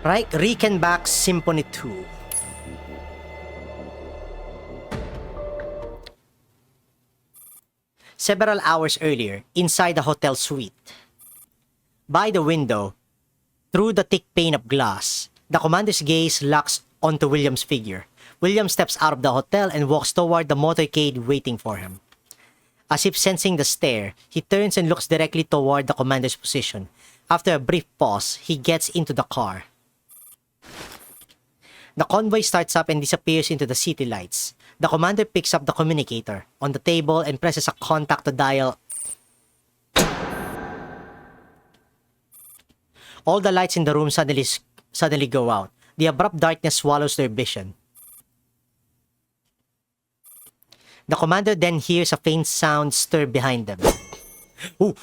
Reichenbach Symphony 2. Several hours earlier, inside the hotel suite. By the window, through the thick pane of glass, the commander's gaze locks onto William's figure. William steps out of the hotel and walks toward the motorcade waiting for him. As if sensing the stare, he turns and looks directly toward the commander's position. After a brief pause, he gets into the car. The convoy starts up and disappears into the city lights. The commander picks up the communicator on the table and presses a contact to dial. All the lights in the room suddenly go out. The abrupt darkness swallows their vision. The commander then hears a faint sound stir behind them. Ooh.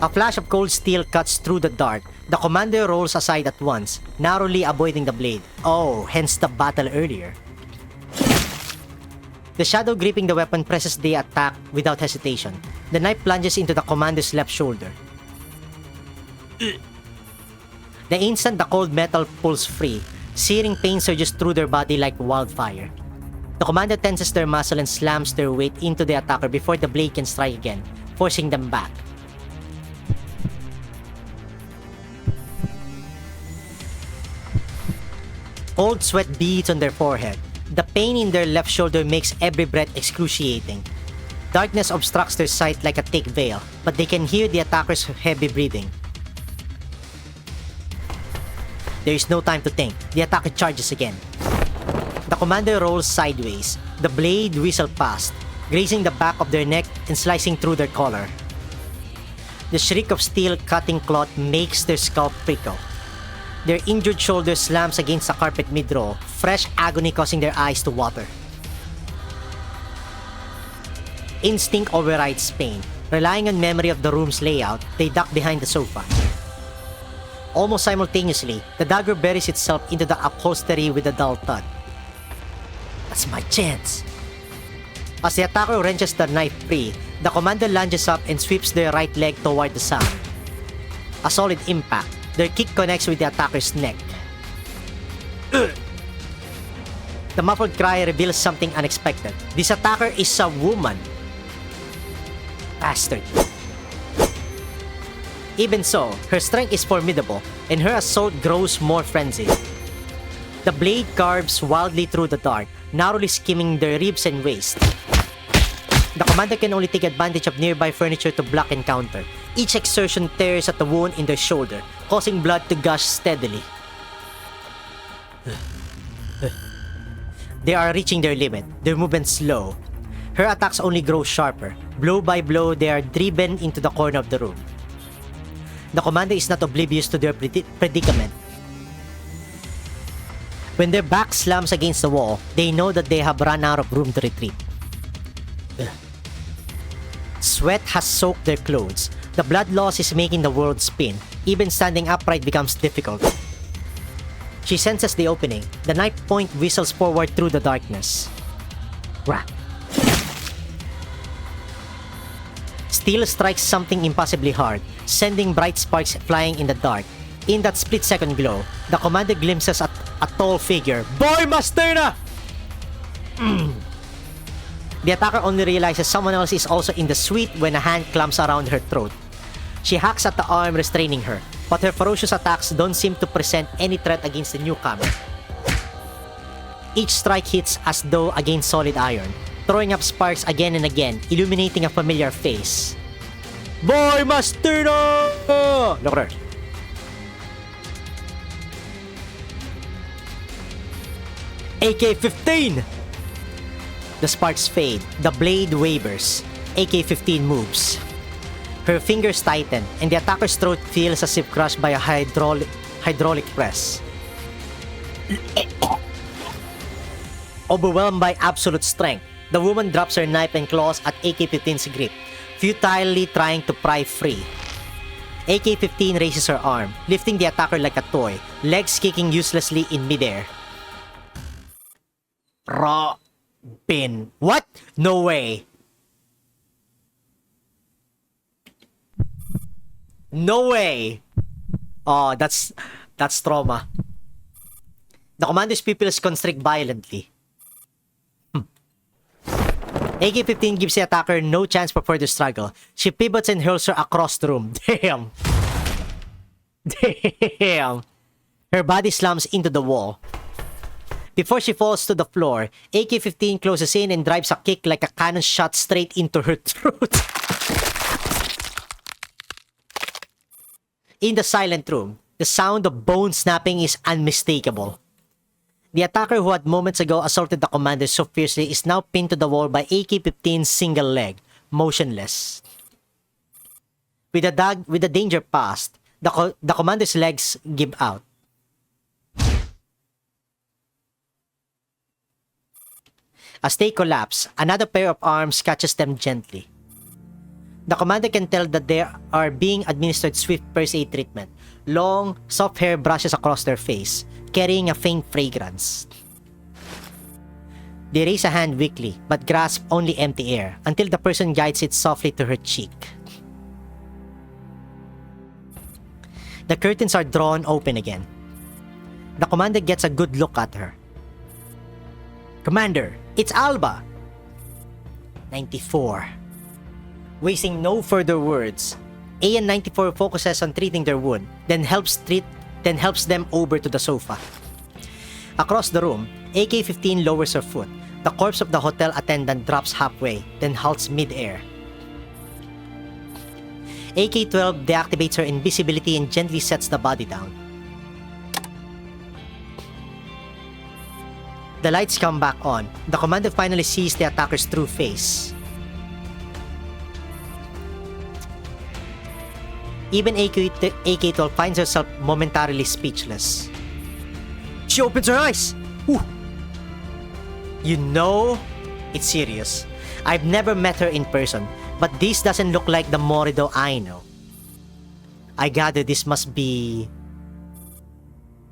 A flash of cold steel cuts through the dark. The commander rolls aside at once, narrowly avoiding the blade. Oh, hence the battle earlier. The shadow gripping the weapon presses the attack without hesitation. The knife plunges into the commander's left shoulder. The instant the cold metal pulls free, searing pain surges through their body like wildfire. The commander tenses their muscle and slams their weight into the attacker before the blade can strike again, forcing them back. Cold sweat beads on their forehead. The pain in their left shoulder makes every breath excruciating. Darkness obstructs their sight like a thick veil, but they can hear the attacker's heavy breathing. There is no time to think. The attacker charges again. The commander rolls sideways. The blade whistles past, grazing the back of their neck and slicing through their collar. The shriek of steel cutting cloth makes their scalp prickle. Their injured shoulder slams against the carpet mid-roll, fresh agony causing their eyes to water. Instinct overrides pain. Relying on memory of the room's layout, they duck behind the sofa. Almost simultaneously, the dagger buries itself into the upholstery with a dull thud. That's my chance. As the attacker wrenches the knife free, the commander lunges up and sweeps their right leg toward the sound. A solid impact. Their kick connects with the attacker's neck. The muffled cry reveals something unexpected. This attacker is a woman. Bastard. Even so, her strength is formidable, and her assault grows more frenzied. The blade carves wildly through the dark, narrowly skimming their ribs and waist. The commander can only take advantage of nearby furniture to block and counter. Each exertion tears at the wound in their shoulder, causing blood to gush steadily. They are reaching their limit, their movement slow. Her attacks only grow sharper. Blow by blow, they are driven into the corner of the room. The commander is not oblivious to their predicament. When their back slams against the wall, they know that they have run out of room to retreat. Sweat has soaked their clothes. The blood loss is making the world spin. Even standing upright becomes difficult. She senses the opening. The knife point whistles forward through the darkness. Crack. Steel strikes something impossibly hard, sending bright sparks flying in the dark. In that split-second glow, the commander glimpses at a tall figure. Boy Masterna! The attacker only realizes someone else is also in the suite when a hand clamps around her throat. She hacks at the arm restraining her, but her ferocious attacks don't seem to present any threat against the newcomer. Each strike hits as though against solid iron, throwing up sparks again and again, illuminating a familiar face. Boy Masterna! Look at her. AK-15! The sparks fade, the blade wavers. AK-15 moves. Her fingers tighten, and the attacker's throat feels as if crushed by a hydraulic press. Overwhelmed by absolute strength, the woman drops her knife and claws at AK-15's grip, futilely trying to pry free. AK-15 raises her arm, lifting the attacker like a toy, legs kicking uselessly in midair. Robin. What? No way. No way. Oh, that's trauma. The commander's pupils constrict violently. AK-15 gives the attacker no chance for further struggle. She pivots and hurls her across the room. Damn. Damn. Her body slams into the wall. Before she falls to the floor, AK-15 closes in and drives a kick like a cannon shot straight into her throat. In the silent room, the sound of bone snapping is unmistakable. The attacker who had moments ago assaulted the commander so fiercely is now pinned to the wall by AK-15's single leg, motionless. With the danger past, the commander's legs give out. As they collapse, another pair of arms catches them gently. The commander can tell that they are being administered swift first aid treatment. Long, soft hair brushes across their face, carrying a faint fragrance. They raise a hand weakly, but grasp only empty air until the person guides it softly to her cheek. The curtains are drawn open again. The commander gets a good look at her. Commander, it's Alba! 94. Wasting no further words, AN-94 focuses on treating their wound, then helps them over to the sofa. Across the room, AK-15 lowers her foot. The corpse of the hotel attendant drops halfway, then halts mid-air. AK-12 deactivates her invisibility and gently sets the body down. The lights come back on. The commander finally sees the attacker's true face. Even AK-12 finds herself momentarily speechless. She opens her eyes! Ooh. You know, it's serious. I've never met her in person, but this doesn't look like the Morido I know. I gather this must be...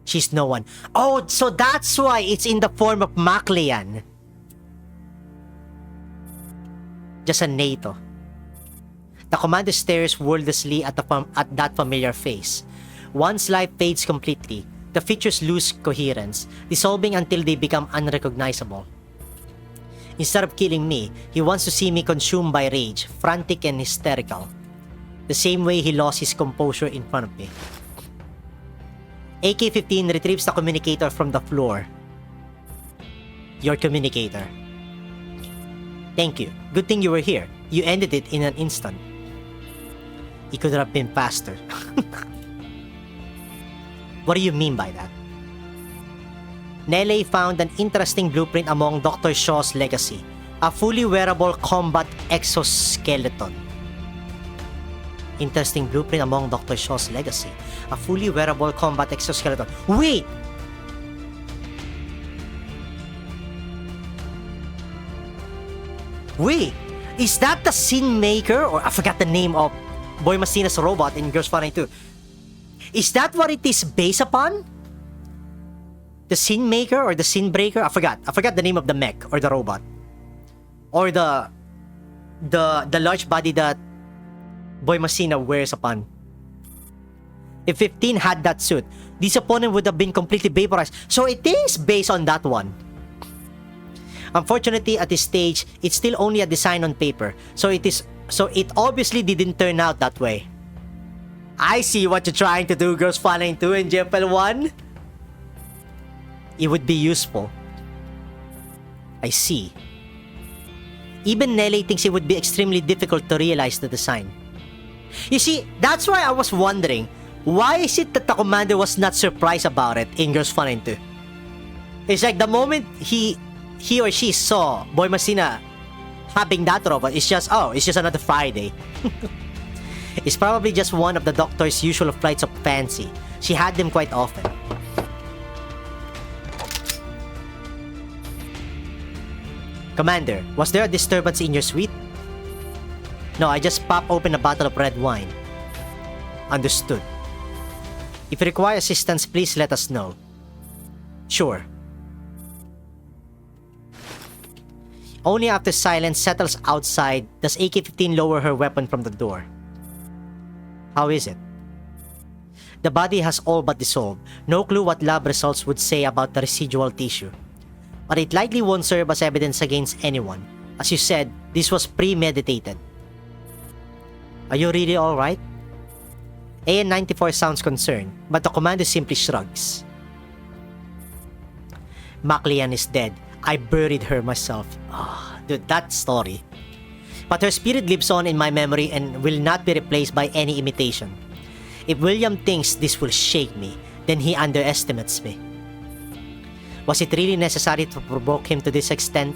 She's no one. Oh, so that's why it's in the form of Maclean. Just a NATO. The commander stares wordlessly at that familiar face. Once life fades completely, the features lose coherence, dissolving until they become unrecognizable. Instead of killing me, he wants to see me consumed by rage, frantic and hysterical. The same way he lost his composure in front of me. AK-15 retrieves the communicator from the floor. Your communicator. Thank you. Good thing you were here. You ended it in an instant. It could have been faster. What do you mean by that? Nele found an interesting blueprint among Dr. Shaw's legacy. A fully wearable combat exoskeleton. Interesting blueprint among Dr. Shaw's legacy. A fully wearable combat exoskeleton. Wait! Wait! Is that the Sin Maker? Or I forgot the name of Boy Messina's robot in Girls Fun 2. Is that what it is based upon? The Sin Maker or the Sin Breaker? I forgot the name of the mech or the robot. Or the large body that Boy Messina wears upon. If 15 had that suit, this opponent would have been completely vaporized. So it is based on that one. Unfortunately, at this stage, it's still only a design on paper. So it obviously didn't turn out that way. I see what you're trying to do, Girls Fun 2 and GFL1. It would be useful. I see. Even Nelly thinks it would be extremely difficult to realize the design. You see, that's why I was wondering, why is it that the commander was not surprised about it in Girls Fun 2? It's like the moment he or she saw Boy Messina having that robot, it's just another Friday. It's probably just one of the doctor's usual flights of fancy. She had them quite often. Commander, was there a disturbance in your suite? No, I just popped open a bottle of red wine. Understood. If you require assistance, please let us know. Sure. Only after silence settles outside does AK-15 lower her weapon from the door. How is it? The body has all but dissolved. No clue what lab results would say about the residual tissue. But it likely won't serve as evidence against anyone. As you said, this was premeditated. Are you really alright? AN-94 sounds concerned, but the commander simply shrugs. Maclean is dead. I buried her myself. Dude, that story. But her spirit lives on in my memory and will not be replaced by any imitation. If William thinks this will shake me, then he underestimates me. Was it really necessary to provoke him to this extent?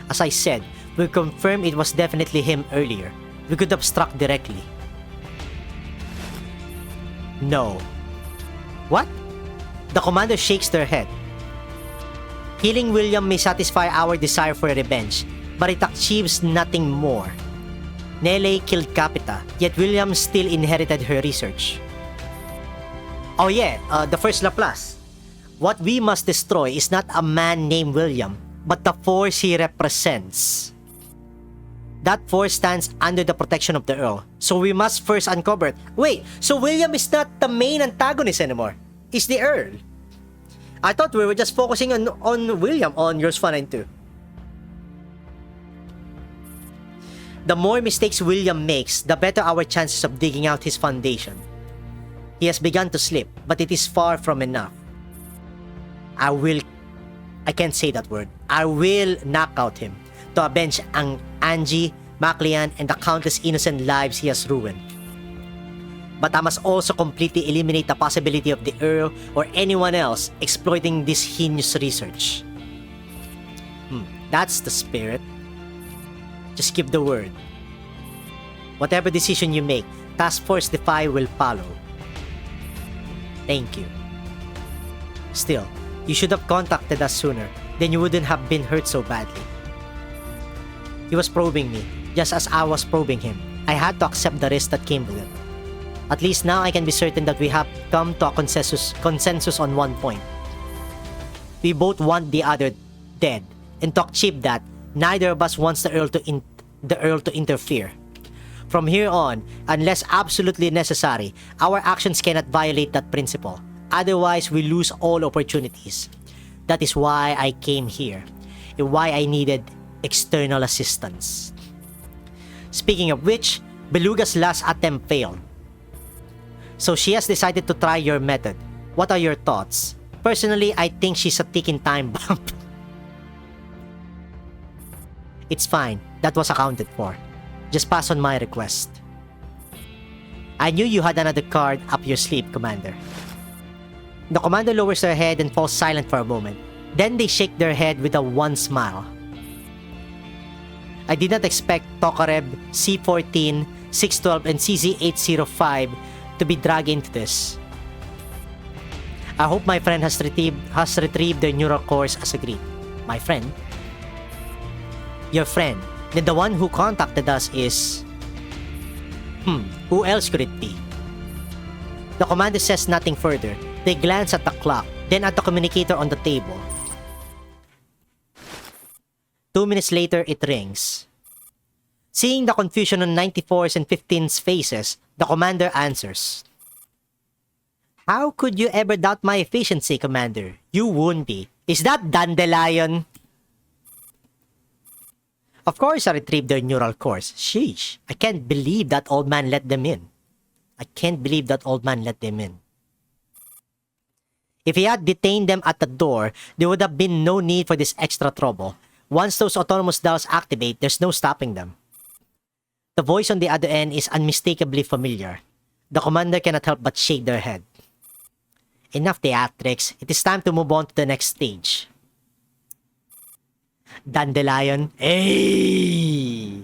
As I said, we confirmed it was definitely him earlier. We could have struck directly. No. What? The commander shakes their head. Killing William may satisfy our desire for revenge, but it achieves nothing more. Nele killed Capita, yet William still inherited her research. Oh yeah, the first Laplace. What we must destroy is not a man named William, but the force he represents. That force stands under the protection of the Earl, so we must first uncover it. Wait, so William is not the main antagonist anymore. It's the Earl. I thought we were just focusing on William on Yours Fun and 2. The more mistakes William makes, the better our chances of digging out his foundation. He has begun to slip, but it is far from enough. I can't say that word. I will knock out him to avenge Angie, Maclean, and the countless innocent lives he has ruined. But I must also completely eliminate the possibility of the Earl or anyone else exploiting this heinous research. That's the spirit. Just give the word. Whatever decision you make, Task Force Defy will follow. Thank you. Still, you should have contacted us sooner, then you wouldn't have been hurt so badly. He was probing me, just as I was probing him. I had to accept the risk that came with it. At least now I can be certain that we have come to a consensus on one point. We both want the other dead, and talk cheap that neither of us wants the Earl to interfere. From here on, unless absolutely necessary, our actions cannot violate that principle. Otherwise, we lose all opportunities. That is why I came here, and why I needed external assistance. Speaking of which, Beluga's last attempt failed. So she has decided to try your method. What are your thoughts? Personally, I think she's a ticking time bomb. It's fine, that was accounted for. Just pass on my request. I knew you had another card up your sleeve, Commander. The commander lowers their head and falls silent for a moment. Then they shake their head with a wan smile. I did not expect Tokarev, C-14, 612, and CZ-805 to be dragged into this. I hope my friend has retrieved their neural cores as agreed. My friend? Your friend. Then the one who contacted us is... who else could it be? The commander says nothing further. They glance at the clock, then at the communicator on the table. 2 minutes later, it rings. Seeing the confusion on 94's and 15's faces, the commander answers. How could you ever doubt my efficiency, Commander? You won't be. Is that Dandelion? Of course I retrieved their neural cores. Sheesh. I can't believe that old man let them in. If he had detained them at the door, there would have been no need for this extra trouble. Once those autonomous dials activate, there's no stopping them. The voice on the other end is unmistakably familiar. The commander cannot help but shake their head. Enough theatrics. It is time to move on to the next stage. Dandelion. Hey!